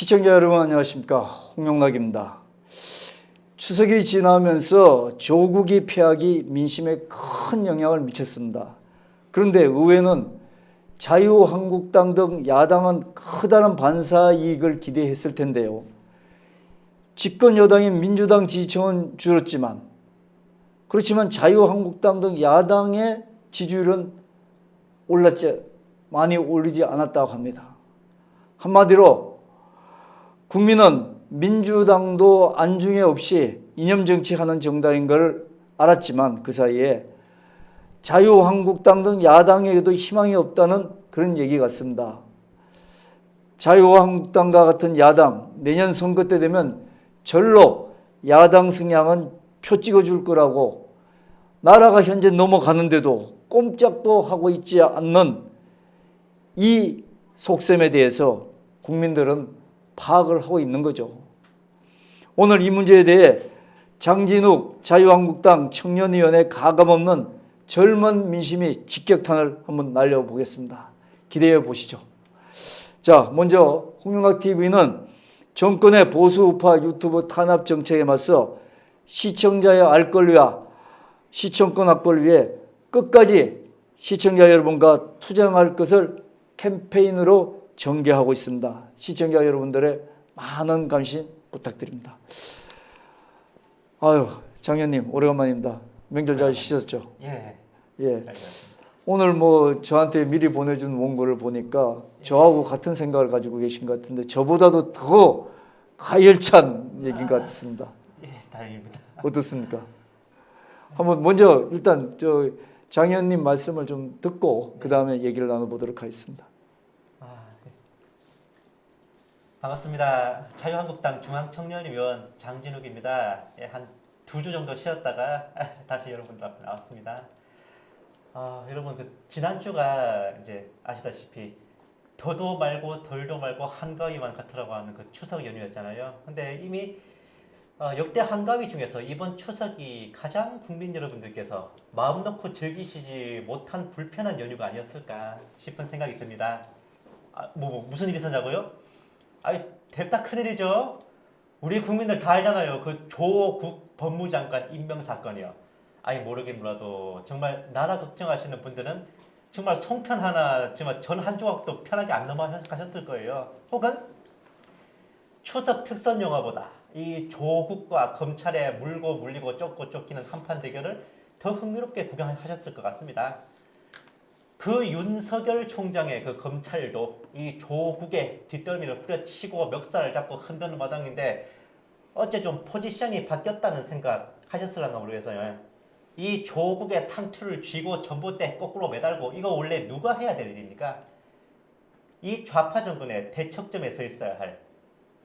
시청자 여러분 안녕하십니까, 홍영락입니다. 추석이 지나면서 조국이 패하기 민심에 큰 영향을 미쳤습니다. 그런데 의회는 자유한국당 등 야당은 커다란 반사이익을 기대했을 텐데요. 집권 여당인 민주당 지지층은 줄었지만, 그렇지만 자유한국당 등 야당의 지지율은 많이 오르지 않았다고 합니다. 한마디로 국민은 민주당도 안중에 없이 이념정치하는 정당인 걸 알았지만, 그 사이에 자유한국당 등 야당에게도 희망이 없다는 그런 얘기 같습니다. 자유한국당과 같은 야당, 내년 선거 때 되면 절로 야당 성향은 표 찍어줄 거라고, 나라가 현재 넘어가는데도 꼼짝도 하고 있지 않는 이 속셈에 대해서 국민들은 파악을 하고 있는 거죠. 오늘 이 문제에 대해 장진욱 자유한국당 청년위원회 가감없는 젊은 민심이 직격탄을 한번 날려보겠습니다. 기대해 보시죠. 자, 먼저 홍영학TV는 정권의 보수 우파 유튜브 탄압 정책에 맞서 시청자의 알 권리와 시청권 확보를 위해 끝까지 시청자 여러분과 투쟁할 것을 캠페인으로 전개하고 있습니다. 시청자 여러분들의 많은 관심 부탁드립니다. 아유, 장현님 오래간만입니다. 명절 잘 쉬셨죠? 예. 오늘 뭐 저한테 미리 보내준 원고를 보니까 저하고 같은 생각을 가지고 계신 것 같은데 저보다도 더 가열찬 얘기인 것 같습니다. 예, 다행입니다. 어떻습니까? 한번 먼저 일단 저 장현님 말씀을 좀 듣고 그 다음에 얘기를 나눠보도록 하겠습니다. 반갑습니다. 자유한국당 중앙청년위원 장진욱입니다. 예, 한 2주 정도 쉬었다가 다시 여러분들 앞에 나왔습니다. 여러분 지난주가 이제 아시다시피 더도 말고 덜도 말고 한가위만 같으라고 하는 그 추석 연휴였잖아요. 근데 이미 역대 한가위 중에서 이번 추석이 가장 국민 여러분들께서 마음 놓고 즐기시지 못한 불편한 연휴가 아니었을까 싶은 생각이 듭니다. 무슨 일이 있었냐고요? 됐다 큰일이죠. 우리 국민들 다 알잖아요. 그 조국 법무장관 임명 사건이요. 모르긴 몰라도 정말 나라 걱정하시는 분들은 정말 송편 하나, 정말 전 한 조각도 편하게 안 넘어가셨을 거예요. 혹은 추석 특선 영화보다 이 조국과 검찰에 물고 물리고 쫓고 쫓기는 한판 대결을 더 흥미롭게 구경하셨을 것 같습니다. 그 윤석열 총장의 그 검찰도 이 조국의 뒷덜미를 후려치고 멱살을 잡고 흔드는 마당인데 어째 좀 포지션이 바뀌었다는 생각 하셨을란가 모르겠어요. 이 조국의 상투를 쥐고 전봇대 거꾸로 매달고 이거 원래 누가 해야 될 일입니까? 이 좌파 정권의 대척점에 서 있어야 할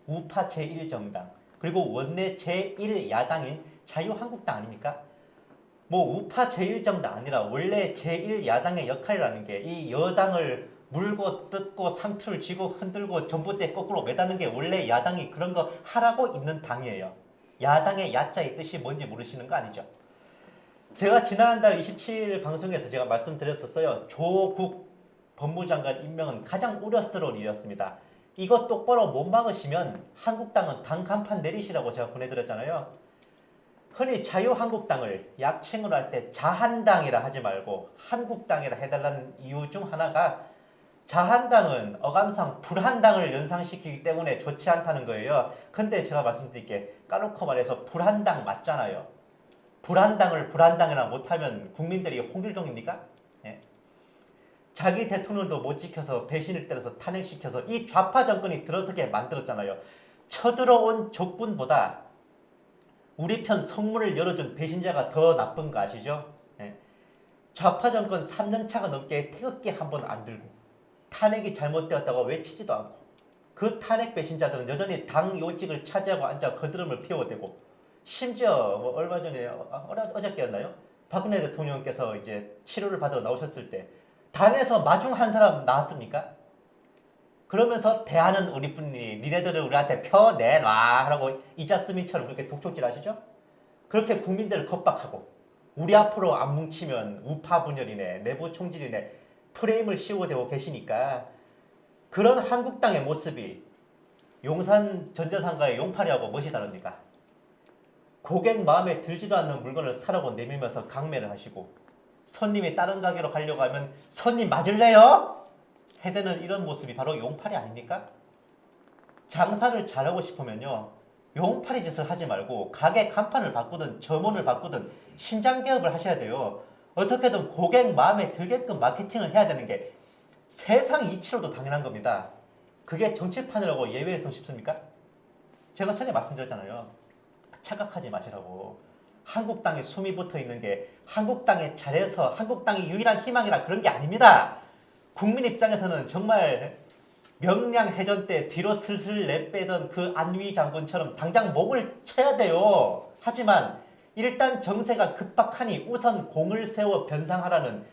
우파 제1정당 그리고 원내 제1야당인 자유한국당 아닙니까? 우파 제1정당 아니라 원래 제1야당의 역할이라는 게 이 여당을 물고 뜯고 상투를 쥐고 흔들고 전봇대 거꾸로 매다는 게 원래 야당이 그런 거 하라고 있는 당이에요. 야당의 야자의 뜻이 뭔지 모르시는 거 아니죠? 제가 지난달 27일 방송에서 제가 말씀드렸었어요. 조국 법무장관 임명은 가장 우려스러운 일이었습니다. 이거 똑바로 못 막으시면 한국당은 당 간판 내리시라고 제가 보내드렸잖아요. 흔히 자유한국당을 약칭을 할 때 자한당이라 하지 말고 한국당이라 해달라는 이유 중 하나가 자한당은 어감상 불한당을 연상시키기 때문에 좋지 않다는 거예요. 근데 제가 말씀드릴게 까놓고 말해서 불한당 맞잖아요. 불한당을 불한당이라 못하면 국민들이 홍길동입니까? 예. 자기 대통령도 못 지켜서 배신을 때려서 탄핵시켜서 이 좌파 정권이 들어서게 만들었잖아요. 쳐들어온 적군보다 우리 편 성문을 열어준 배신자가 더 나쁜 거 아시죠? 예. 좌파 정권 3년차가 넘게 태극기 한 번 안 들고 탄핵이 잘못되었다고 외치지도 않고 그 탄핵 배신자들은 여전히 당 요직을 차지하고 앉아 거드름을 피워대고 심지어 얼마 전에 어저께였나요? 박근혜 대통령께서 이제 치료를 받으러 나오셨을 때 당에서 마중 한 사람 나왔습니까? 그러면서 대하는 우리뿐이니 니네들을 우리한테 펴내놔 라고 이자스민처럼 그렇게 독촉질 하시죠? 그렇게 국민들을 겁박하고 우리 앞으로 안 뭉치면 우파 분열이네 내부 총질이네 프레임을 씌워대고 계시니까 그런 한국당의 모습이 용산 전자상가의 용팔이하고 무엇이 다릅니까? 고객 마음에 들지도 않는 물건을 사라고 내밀면서 강매를 하시고 손님이 다른 가게로 가려고 하면 손님 맞을래요? 해대는 이런 모습이 바로 용팔이 아닙니까? 장사를 잘하고 싶으면요. 용팔이 짓을 하지 말고 가게 간판을 바꾸든 점원을 바꾸든 신장 개업을 하셔야 돼요. 어떻게든 고객 마음에 들게끔 마케팅을 해야 되는 게 세상 이치로도 당연한 겁니다. 그게 정치판이라고 예외일성 싶습니까? 제가 전에 말씀드렸잖아요. 착각하지 마시라고. 한국당에 숨이 붙어 있는 게 한국당에 잘해서 한국당이 유일한 희망이라 그런 게 아닙니다. 국민 입장에서는 정말 명량해전 때 뒤로 슬슬 내빼던 그 안위 장군처럼 당장 목을 쳐야 돼요. 하지만 일단 정세가 급박하니 우선 공을 세워 변상하라는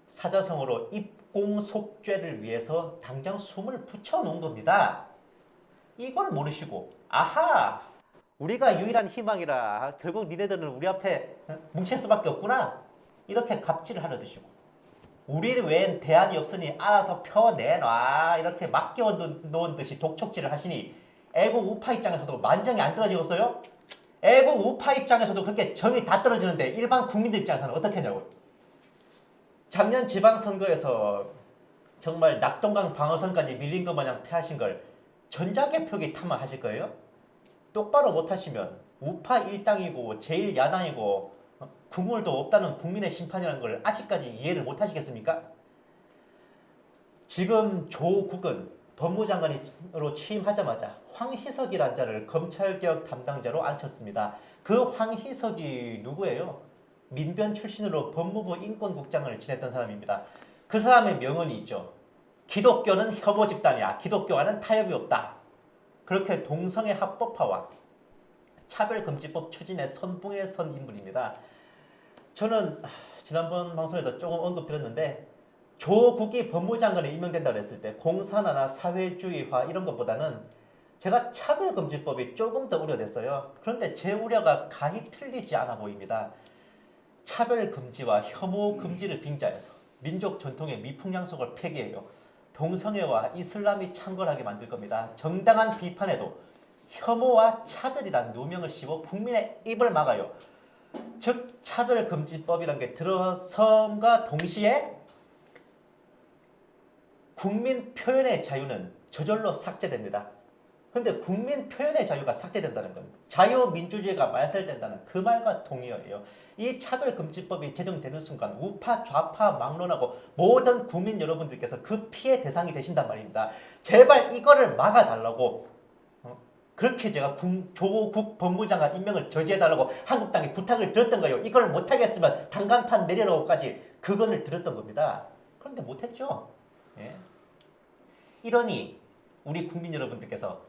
사자성어로 입공속죄를 위해서 당장 숨을 붙여놓은 겁니다. 이걸 모르시고 아하 우리가 유일한 희망이라 결국 니네들은 우리 앞에 뭉칠 수밖에 없구나 이렇게 갑질을 하려 드시고 우리 외엔 대안이 없으니 알아서 펴내놔 이렇게 맡겨놓은 듯이 독촉질을 하시니 애국 우파 입장에서도 만정이 안 떨어지겠어요? 애국 우파 입장에서도 그렇게 정이 다 떨어지는데 일반 국민들 입장에서는 어떻게 하냐고요. 작년 지방선거에서 정말 낙동강 방어선까지 밀린 것 마냥 패하신 걸 전자개표기 탓만 거예요? 똑바로 못하시면 우파 일당이고 제1야당이고 국물도 없다는 국민의 심판이라는 걸 아직까지 이해를 못하시겠습니까? 지금 조국은 법무장관으로 취임하자마자 황희석이라는 자를 검찰개혁 담당자로 앉혔습니다. 그 황희석이 누구예요? 민변 출신으로 법무부 인권국장을 지냈던 사람입니다. 그 사람의 명언이 있죠. 기독교는 혐오 집단이야. 기독교와는 타협이 없다. 그렇게 동성애 합법화와 차별금지법 추진에 선봉에 선 인물입니다. 저는 지난번 방송에도 조금 언급드렸는데 조국이 법무장관에 임명된다고 했을 때 공산화나 사회주의화 이런 것보다는 제가 차별금지법이 조금 더 우려됐어요. 그런데 제 우려가 간이 틀리지 않아 보입니다. 차별금지와 혐오금지를 빙자해서 민족 전통의 미풍양속을 폐기해요. 동성애와 이슬람이 창궐하게 만들 겁니다. 정당한 비판에도 혐오와 차별이란 누명을 씌워 국민의 입을 막아요. 즉 차별금지법이라는 게 들어섬과 동시에 국민 표현의 자유는 저절로 삭제됩니다. 그런데 국민 표현의 자유가 삭제된다는 건 자유민주주의가 말살된다는 그 말과 동의어예요. 이 차별금지법이 제정되는 순간 우파 좌파 막론하고 모든 국민 여러분들께서 그 피해 대상이 되신단 말입니다. 제발 이거를 막아달라고 그렇게 제가 조국 법무장관 임명을 저지해달라고 한국당에 부탁을 드렸던 거예요. 이걸 못하겠으면 단간판 내려라고까지 그건을 드렸던 겁니다. 그런데 못했죠. 예. 이러니 우리 국민 여러분들께서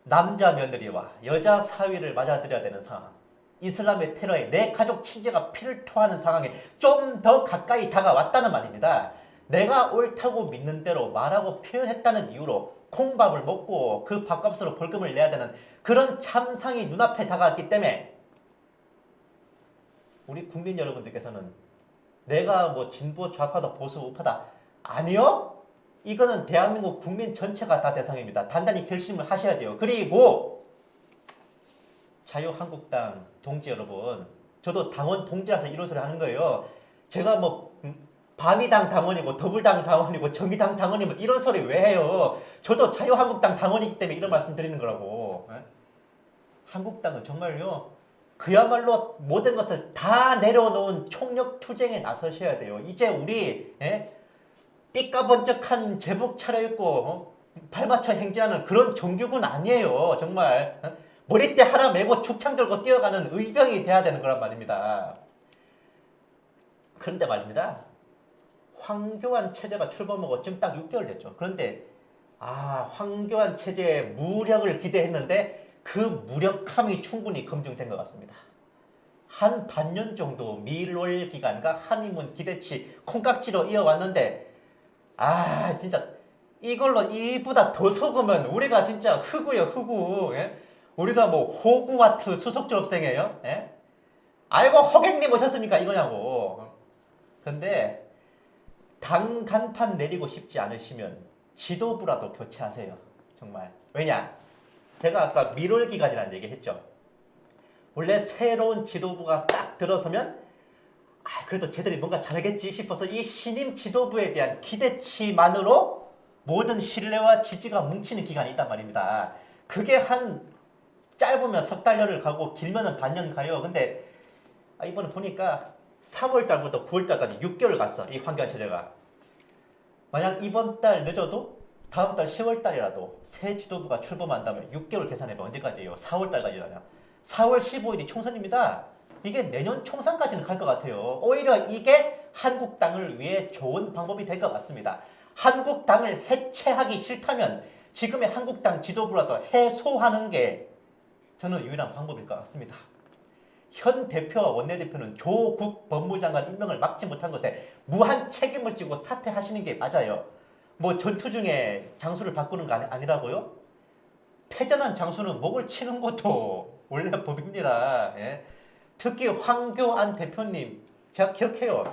남자 며느리와 여자 사위를 맞아들여야 되는 상황, 이슬람의 테러에 내 가족 친지가 피를 토하는 상황에 좀 더 가까이 다가왔다는 말입니다. 내가 옳다고 믿는 대로 말하고 표현했다는 이유로 콩밥을 먹고 그 밥값으로 벌금을 내야 되는 그런 참상이 눈앞에 다가왔기 때문에 우리 국민 여러분들께서는 내가 뭐 진보 좌파다 보수 우파다 아니요? 이거는 대한민국 국민 전체가 다 대상입니다. 단단히 결심을 하셔야 돼요. 그리고 자유한국당 동지 여러분, 저도 당원 동지라서 이런 소리 하는 거예요. 제가 뭐 바미당 당원이고 더불당 당원이고 정의당 당원이면 이런 소리 왜 해요? 저도 자유한국당 당원이기 때문에 이런 말씀 드리는 거라고. 한국당은 정말요. 그야말로 모든 것을 다 내려놓은 총력 투쟁에 나서셔야 돼요. 이제 우리 삐까번쩍한 제복 차려입고 발맞춰 행진하는 그런 정규군 아니에요. 정말 머리띠 하나 메고 죽창 들고 뛰어가는 의병이 돼야 되는 거란 말입니다. 그런데 말입니다. 황교안 체제가 출범하고 지금 딱 6개월 됐죠. 그런데 황교안 체제의 무력을 기대했는데 그 무력함이 충분히 검증된 것 같습니다. 한 반년 정도 밀월 기간과 한의문 기대치 콩깍지로 이어왔는데 진짜 이걸로 이보다 더 속으면 우리가 진짜 흑우요 흑우. 예? 우리가 뭐 호구와트 수석 졸업생이에요. 예? 아이고 허객님 오셨습니까 이거냐고. 근데 당 간판 내리고 싶지 않으시면 지도부라도 교체하세요. 정말. 왜냐? 제가 아까 미롤 기간이라는 얘기 했죠. 원래 새로운 지도부가 딱 들어서면 그래도 쟤들이 뭔가 잘하겠지 싶어서 이 신임 지도부에 대한 기대치만으로 모든 신뢰와 지지가 뭉치는 기간이 있단 말입니다. 그게 한 짧으면 석 달여를 가고 길면은 반년 가요. 근데 이번에 보니까 3월 달부터 9월 달까지 6개월 갔어. 이 황교안 체제가. 만약 이번 달 늦어도 다음 달 10월 달이라도 새 지도부가 출범한다면 6개월 계산해봐. 언제까지예요? 4월 달까지잖아. 4월 15일이 총선입니다. 이게 내년 총선까지는 갈 것 같아요. 오히려 이게 한국당을 위해 좋은 방법이 될 것 같습니다. 한국당을 해체하기 싫다면 지금의 한국당 지도부라도 해소하는 게 저는 유일한 방법일 것 같습니다. 현 대표와 원내대표는 조국 법무장관 임명을 막지 못한 것에 무한 책임을 지고 사퇴하시는 게 맞아요. 뭐 전투 중에 장소를 바꾸는 거 아니라고요? 패전한 장수는 목을 치는 것도 원래 법입니다. 예? 특히 황교안 대표님, 제가 기억해요.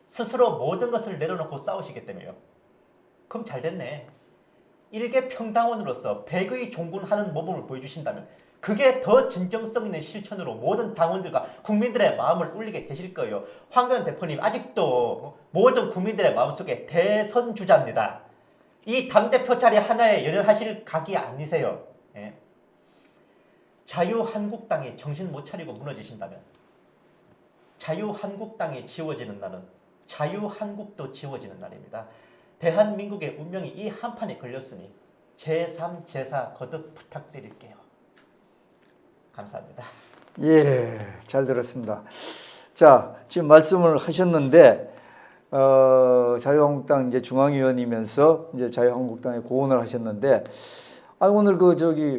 스스로 모든 것을 내려놓고 싸우시기 때문에요. 그럼 잘 됐네. 일개 평당원으로서 백의 종군하는 모범을 보여주신다면 그게 더 진정성 있는 실천으로 모든 당원들과 국민들의 마음을 울리게 되실 거예요. 황교안 대표님 아직도 모든 국민들의 마음속에 대선 주자입니다. 이 당대표 자리 하나에 열연하실 각이 아니세요. 예. 자유한국당이 정신 못 차리고 무너지신다면 자유한국당이 지워지는 날은 자유한국도 지워지는 날입니다. 대한민국의 운명이 이 한판에 걸렸으니 제3, 제4 거듭 부탁드릴게요. 감사합니다. 예, 잘 들었습니다. 자, 지금 말씀을 하셨는데 자유한국당 이제 중앙위원이면서 이제 자유한국당에 고언을 하셨는데 오늘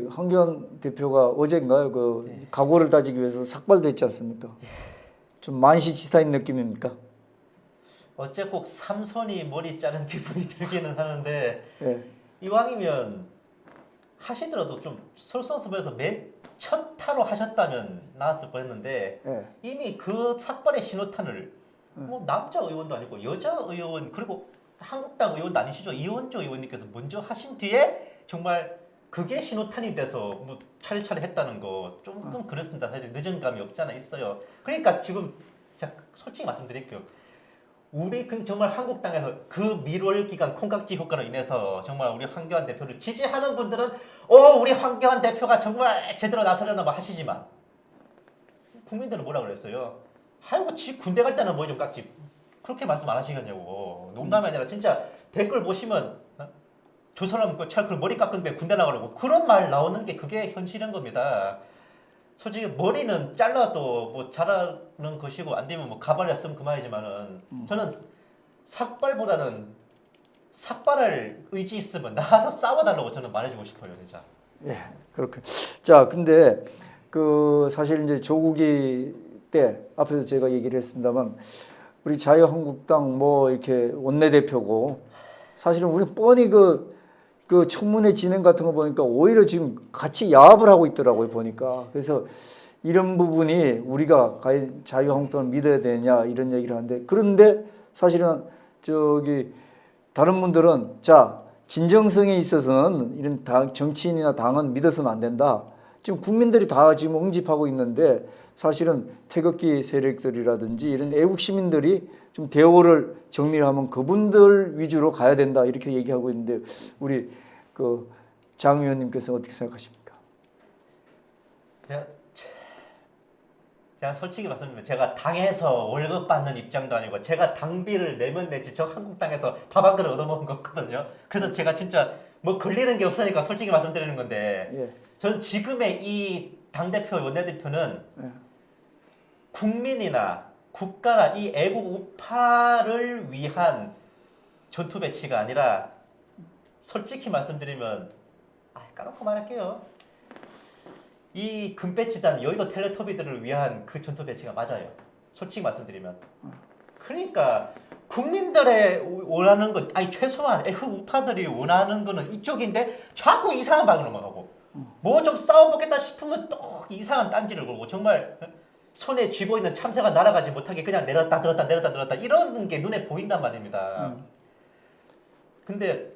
황교안 대표가 어젠가요? 네. 각오를 다지기 위해서 삭발됐지 않습니까? 좀 만시지탄인 느낌입니까? 어째 꼭 삼손이 머리 자른 기분이 들기는 하는데 예. 이왕이면 하시더라도 좀 솔선수범해서 맨 첫 타로 하셨다면 나았을 뻔했는데 예. 이미 그 삭발의 신호탄을 뭐 남자 의원도 아니고 여자 의원 그리고 한국당 의원도 아니시죠? 이원조 의원님께서 먼저 하신 뒤에 정말 그게 신호탄이 돼서 뭐 차례차례 했다는 거 조금 그렇습니다. 사실 늦은 감이 없지 않아 있어요. 그러니까 지금 제가 솔직히 말씀드릴게요. 우리 정말 한국당에서 그 미롤 기간 콩깍지 효과로 인해서 정말 우리 황교안 대표를 지지하는 분들은 우리 황교안 대표가 정말 제대로 나서려나 봐 하시지만 국민들은 뭐라 그랬어요? 아이고 지 군대 갈 때는 뭐 좀 깍지 그렇게 말씀 안 하시겠냐고. 농담이 아니라 진짜 댓글 보시면 저 사람 그 머리 깎은데 군대 나가려고 그런 말 나오는 게 그게 현실인 겁니다. 솔직히 머리는 잘라도 뭐 잘하는 것이고 안 되면 뭐 가발이었으면 그만이지만은 저는 삭발보다는 삭발할 의지 있으면 나와서 싸워달라고 저는 말해주고 싶어요, 진짜. 예, 그렇게. 자, 근데 사실 이제 조국이 때 앞에서 제가 얘기를 했습니다만 우리 자유한국당 뭐 이렇게 원내대표고 사실은 우리 뻔히 그 청문회 진행 같은 거 보니까 오히려 지금 같이 야합을 하고 있더라고요, 보니까. 그래서 이런 부분이 우리가 과연 자유한국당을 믿어야 되냐 이런 얘기를 하는데 그런데 사실은 다른 분들은 자, 진정성에 있어서는 이런 정치인이나 당은 믿어서는 안 된다. 지금 국민들이 다 지금 응집하고 있는데 사실은 태극기 세력들이라든지 이런 애국 시민들이 좀 대우를 정리를 하면 그분들 위주로 가야 된다 이렇게 얘기하고 있는데 우리 장 의원님께서 어떻게 생각하십니까? 제가 솔직히 말씀드리면 제가 당에서 월급 받는 입장도 아니고 제가 당비를 내면 내지 저 한국당에서 밥 한 그릇 얻어먹은 거거든요. 그래서 제가 진짜 뭐 걸리는 게 없으니까 솔직히 말씀드리는 건데 예. 전 지금의 이 당대표 원내대표는 예. 국민이나 국가나 이 애국 우파를 위한 전투 배치가 아니라 솔직히 말씀드리면 까놓고 말할게요. 이 금배치단 여의도 텔레토비들을 위한 그 전투 배치가 맞아요. 솔직히 말씀드리면. 그러니까 국민들의 원하는 것, 최소한 애국 우파들이 원하는 거는 이쪽인데 자꾸 이상한 방으로 가고 뭐 좀 싸워보겠다 싶으면 또 이상한 딴지를 걸고 정말 손에 쥐고 있는 참새가 날아가지 못하게 그냥 내렸다 들었다 내렸다 들었다 이런 게 눈에 보인단 말입니다. 근데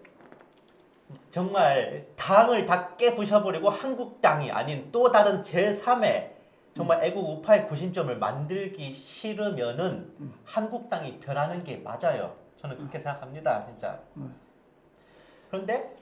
정말 당을 다 깨부셔버리고 한국당이 아닌 또 다른 제3의 정말 애국 우파의 구심점을 만들기 싫으면은 한국당이 변하는 게 맞아요. 저는 그렇게 생각합니다, 진짜. 그런데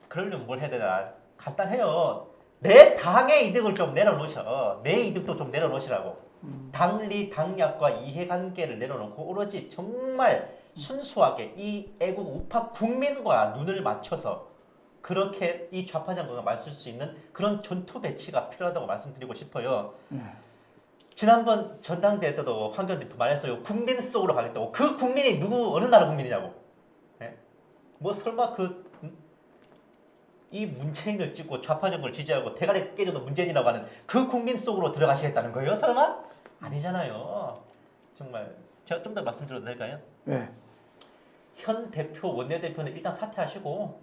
그러려면 뭘 해야 되나? 간단해요. 내 당의 이득을 좀 내려놓으셔. 내 이득도 좀 내려놓으시라고. 당리, 당략과 이해관계를 내려놓고 오로지 정말 순수하게 이 애국 우파 국민과 눈을 맞춰서 그렇게 이 좌파 정권을 맞설 수 있는 그런 전투 배치가 필요하다고 말씀드리고 싶어요. 지난번 전당대회 때도 황교안 대표 말했어요. 국민 속으로 가겠다고. 그 국민이 누구 어느 나라 국민이냐고. 네? 뭐 설마 이 문재인을 찍고 좌파 정권을 지지하고 대가리 깨져도 문재인이라고 하는 그 국민 속으로 들어가시겠다는 거예요? 설마? 아니잖아요. 정말 제가 좀 더 말씀드려도 될까요? 네. 현 대표, 원내대표는 일단 사퇴하시고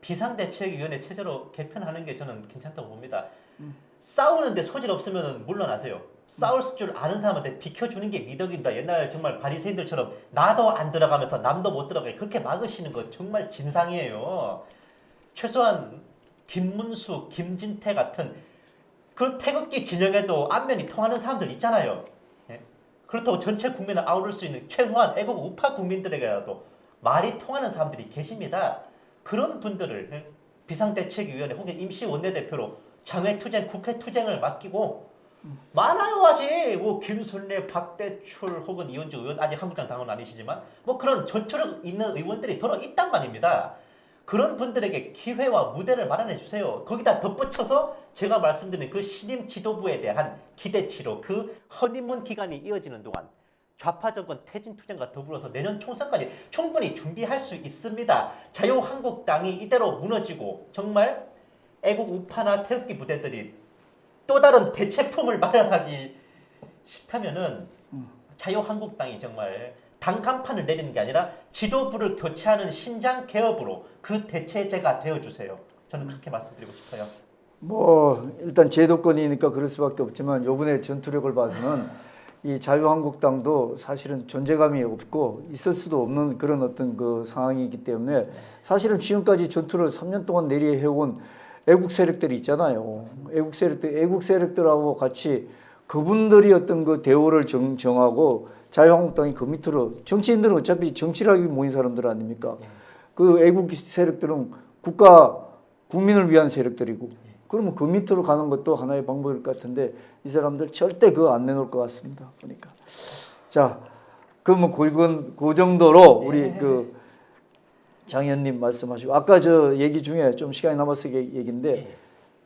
비상대책위원회 체제로 개편하는 게 저는 괜찮다고 봅니다. 싸우는데 소질 없으면 물러나세요. 싸울 줄 아는 사람한테 비켜주는 게 미덕입니다. 옛날 정말 바리새인들처럼 나도 안 들어가면서 남도 못 들어가게 그렇게 막으시는 거 정말 진상이에요. 최소한 김문수, 김진태 같은 그런 태극기 진영에도 안면이 통하는 사람들 있잖아요. 예? 그렇다고 전체 국민을 아우를 수 있는 최소한 애국 우파 국민들에게라도 말이 통하는 사람들이 계십니다. 그런 분들을 비상대책위원회 혹은 임시원내대표로 장외투쟁, 국회투쟁을 맡기고 많아요 아직 뭐 김순례, 박대출 혹은 이현주 의원 아직 한국당 당원 아니시지만 뭐 그런 저처럼 있는 의원들이 더러 있단 말입니다. 그런 분들에게 기회와 무대를 마련해 주세요. 거기다 덧붙여서 제가 말씀드린 그 신임 지도부에 대한 기대치로 그 허니문 기간이 이어지는 동안 좌파 정권 퇴진 투쟁과 더불어서 내년 총선까지 충분히 준비할 수 있습니다. 자유한국당이 이대로 무너지고 정말 애국 우파나 태극기 부대들이 또 다른 대체품을 마련하기 싫다면은 자유한국당이 정말 당 간판을 내리는 게 아니라 지도부를 교체하는 신장 개업으로 그 대체제가 되어주세요. 저는 그렇게 말씀드리고 싶어요. 뭐 일단 제도권이니까 그럴 수밖에 없지만 요번에 전투력을 봐서는 이 자유한국당도 사실은 존재감이 없고 있을 수도 없는 그런 어떤 그 상황이기 때문에 사실은 지금까지 전투를 3년 동안 내리해온 애국 세력들이 있잖아요. 애국 세력들하고 같이 그분들이 어떤 그 대우를 정하고 자유한국당이 그 밑으로 정치인들은 어차피 정치를 하기 위해 모인 사람들 아닙니까? 그 애국 세력들은 국민을 위한 세력들이고 그러면 그 밑으로 가는 것도 하나의 방법일 것 같은데 이 사람들 절대 그거 안 내놓을 것 같습니다. 보니까. 자, 그러면 그 정도로 우리 그 장 의원님 말씀하시고 아까 저 얘기 중에 좀 시간이 남아서 얘기인데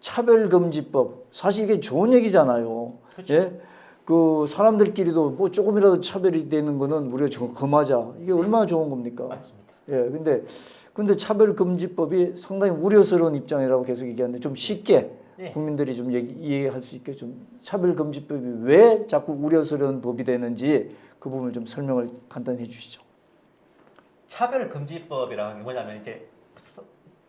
차별금지법 사실 이게 좋은 얘기잖아요. 그렇죠. 예? 그 사람들끼리도 뭐 조금이라도 차별이 되는 거는 우리가 금하자. 이게 얼마나 좋은 겁니까? 맞습니다. 예, 근데 차별금지법이 상당히 우려스러운 입장이라고 계속 얘기하는데 좀 쉽게 국민들이 좀 이해할 수 있게 좀 차별금지법이 왜 자꾸 우려스러운 법이 되는지 그 부분을 좀 설명을 간단히 해주시죠. 차별금지법이라는 게 뭐냐면 이제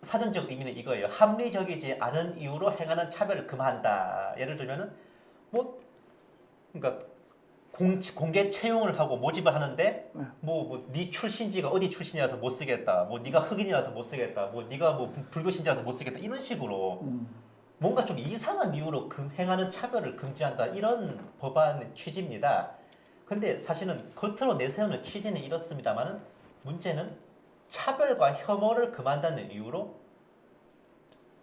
사전적 의미는 이거예요. 합리적이지 않은 이유로 행하는 차별을 금한다. 예를 들면은 뭐 그러니까 공개 채용을 하고 모집을 하는데 네 출신지가 어디 출신이라서 못 쓰겠다. 뭐 네가 흑인이라서 못 쓰겠다. 뭐 네가 뭐 불교 신자라서 못 쓰겠다. 이런 식으로 뭔가 좀 이상한 이유로 행하는 차별을 금지한다. 이런 법안 취지입니다. 근데 사실은 겉으로 내세우는 취지는 이렇습니다만은 문제는 차별과 혐오를 금한다는 이유로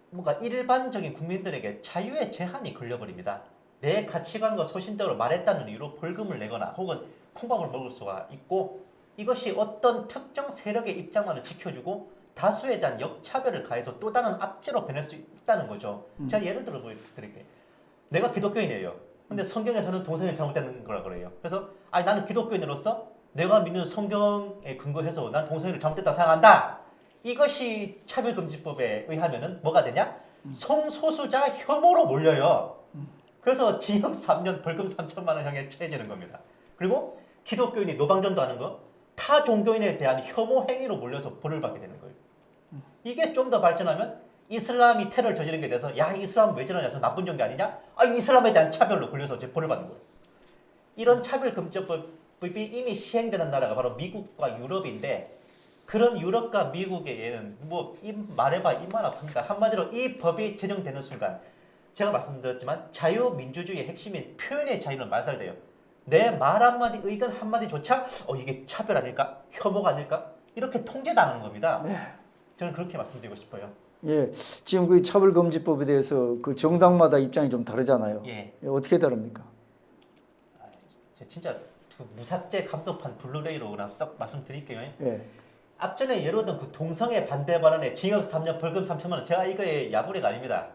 뭔가 일반적인 국민들에게 자유의 제한이 걸려버립니다. 내 가치관과 소신대로 말했다는 이유로 벌금을 내거나 혹은 콩밥을 먹을 수가 있고 이것이 어떤 특정 세력의 입장만을 지켜주고 다수에 대한 역차별을 가해서 또 다른 악재로 변할 수 있다는 거죠. 제가 예를 들어 보여드릴게요. 내가 기독교인이에요. 근데 성경에서는 동성애 잘못된 거라 그래요. 그래서 나는 기독교인으로서 내가 믿는 성경에 근거해서 난 동성애를 잘못됐다 생각한다. 이것이 차별금지법에 의하면은 뭐가 되냐? 성소수자 혐오로 몰려요. 그래서 징역 3년, 벌금 3천만 원형에 처해지는 겁니다. 그리고 기독교인이 노방전도 하는 거, 타 종교인에 대한 혐오 행위로 몰려서 벌을 받게 되는 거예요. 이게 좀 더 발전하면 이슬람이 테러를 저지른 게 돼서 야 이슬람 왜 저러냐, 저 나쁜 종교 아니냐? 이슬람에 대한 차별로 걸려서 이제 벌을 받는 거예요. 이런 차별금지법이 이미 시행되는 나라가 바로 미국과 유럽인데 그런 유럽과 미국에는 뭐 말해봐 입만 아픕니다. 한마디로 이 법이 제정되는 순간 제가 말씀드렸지만 자유민주주의의 핵심인 표현의 자유는 말살돼요. 내 말 한마디 의견 한마디조차 이게 차별 아닐까? 혐오가 아닐까? 이렇게 통제당하는 겁니다. 네. 저는 그렇게 말씀드리고 싶어요. 예, 지금 그 차별금지법에 대해서 그 정당마다 입장이 좀 다르잖아요. 예. 예, 어떻게 다릅니까? 제가 진짜 그 무삭제 감독판 블루레이로 그냥 썩 말씀드릴게요. 예, 앞전에 예로든 그 동성애 반대 발언에 징역 3년 벌금 3천만 원 제가 이거의 야구리가 아닙니다.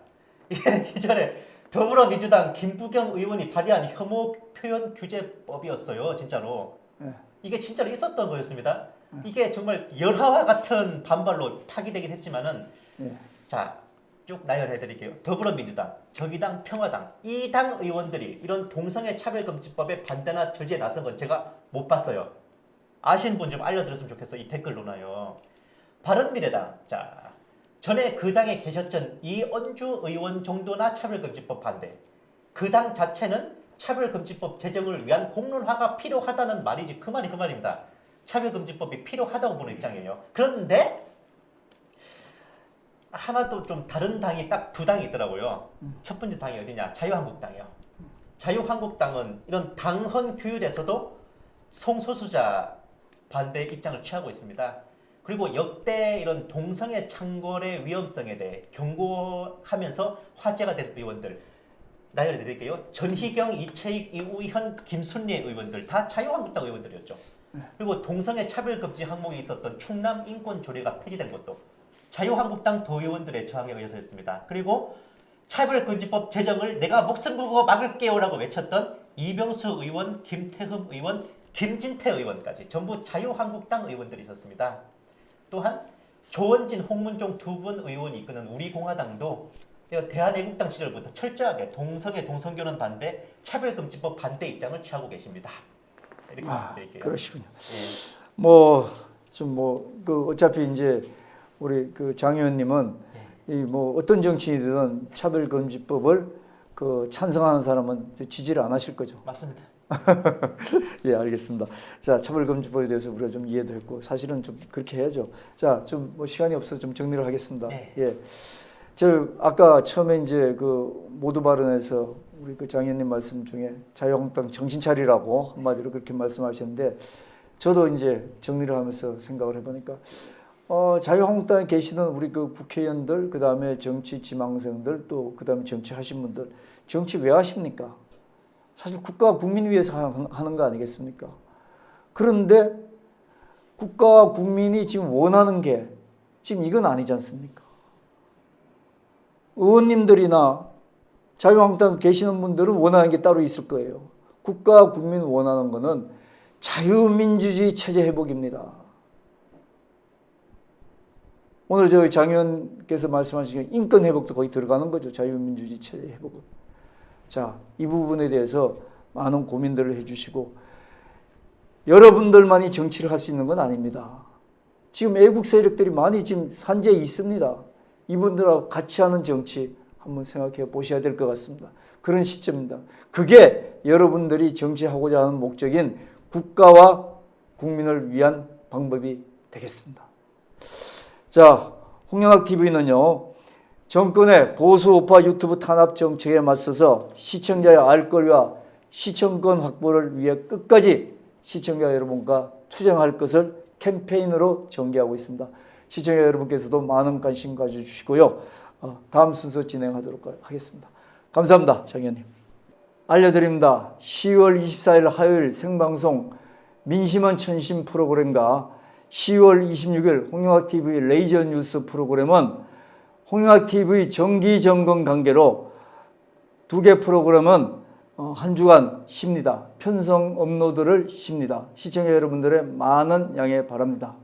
이게 이전에 더불어민주당 김부겸 의원이 발의한 혐오 표현 규제법이었어요. 진짜로. 예. 이게 진짜로 있었던 거였습니다. 이게 정말 열화와 같은 반발로 파기되긴 했지만은 예. 자, 쭉 나열해 드릴게요. 더불어민주당, 정의당, 평화당 이 당 의원들이 이런 동성애 차별금지법에 반대나 절제에 나선 건 제가 못 봤어요. 아시는 분 좀 알려드렸으면 좋겠어. 이 댓글로나요. 바른미래당, 자 전에 그 당에 계셨던 이언주 의원 정도나 차별금지법 반대. 그 당 자체는 차별금지법 제정을 위한 공론화가 필요하다는 말이지 그 말이 그 말입니다. 차별금지법이 필요하다고 보는 입장이에요. 그런데 하나도 좀 다른 당이 딱 두 당이 있더라고요. 첫 번째 당이 어디냐? 자유한국당이요. 자유한국당은 이런 당헌 규율에서도 성소수자 반대 입장을 취하고 있습니다. 그리고 역대 이런 동성애 창궐의 위험성에 대해 경고하면서 화제가 된 의원들 나열해 드릴게요. 전희경, 이채익, 이우현, 김순례 의원들 다 자유한국당 의원들이었죠. 그리고 동성애 차별금지 항목에 있었던 충남 인권조례가 폐지된 것도 자유한국당 도의원들의 저항에 의해서였습니다. 그리고 차별금지법 제정을 내가 목숨 걸고 막을게요라고 외쳤던 이병수 의원, 김태흠 의원, 김진태 의원까지 전부 자유한국당 의원들이셨습니다. 또한 조원진, 홍문종 두 분 의원이 이끄는 우리공화당도 대한애국당 시절부터 철저하게 동성애, 동성결혼 반대, 차별금지법 반대 입장을 취하고 계십니다. 이렇게 말씀드릴게요. 그러시군요. 예. 그 어차피 이제 우리 그 장 의원님은 이 뭐 어떤 정치인이든 차별금지법을 그 찬성하는 사람은 지지를 안 하실 거죠. 맞습니다. 예, 알겠습니다. 자, 차별금지법에 대해서 우리가 좀 이해도 했고 사실은 좀 그렇게 해야죠. 자, 좀 뭐 시간이 없어서 좀 정리를 하겠습니다. 네. 예, 저 아까 처음에 이제 그 모두 발언에서 우리 그 장 의원님 말씀 중에 자유한국당 정신 차리라고 한마디로 그렇게 말씀하셨는데 저도 이제 정리를 하면서 생각을 해보니까 자유한국당에 계시는 우리 그 국회의원들, 그 다음에 정치 지망생들, 또 그 다음에 정치하신 분들, 정치 왜 하십니까? 사실 국가와 국민 위해서 하는 거 아니겠습니까? 그런데 국가와 국민이 지금 원하는 게 지금 이건 아니지 않습니까? 의원님들이나 자유한국당 계시는 분들은 원하는 게 따로 있을 거예요. 국가와 국민 원하는 거는 자유민주주의 체제 회복입니다. 오늘 저희 장 의원께서 말씀하신 인권 회복도 거기 들어가는 거죠. 자유민주주의 체제 회복은. 자, 이 부분에 대해서 많은 고민들을 해주시고 여러분들만이 정치를 할 수 있는 건 아닙니다. 지금 애국 세력들이 많이 지금 산재에 있습니다. 이분들하고 같이 하는 정치 한번 생각해 보셔야 될 것 같습니다. 그런 시점입니다. 그게 여러분들이 정치하고자 하는 목적인 국가와 국민을 위한 방법이 되겠습니다. 자, 홍영학TV는요. 정권의 보수우파 유튜브 탄압 정책에 맞서서 시청자의 알 권리와 시청권 확보를 위해 끝까지 시청자 여러분과 투쟁할 것을 캠페인으로 전개하고 있습니다. 시청자 여러분께서도 많은 관심 가져주시고요. 다음 순서 진행하도록 하겠습니다. 감사합니다. 장 의원님. 알려드립니다. 10월 24일 화요일 생방송 민심은 천심 프로그램과 10월 26일 홍영학TV 레이저 뉴스 프로그램은 홍영학TV 정기점검 관계로 두 개 프로그램은 한 주간 쉽니다. 편성 업로드를 쉽니다. 시청자 여러분들의 많은 양해 바랍니다.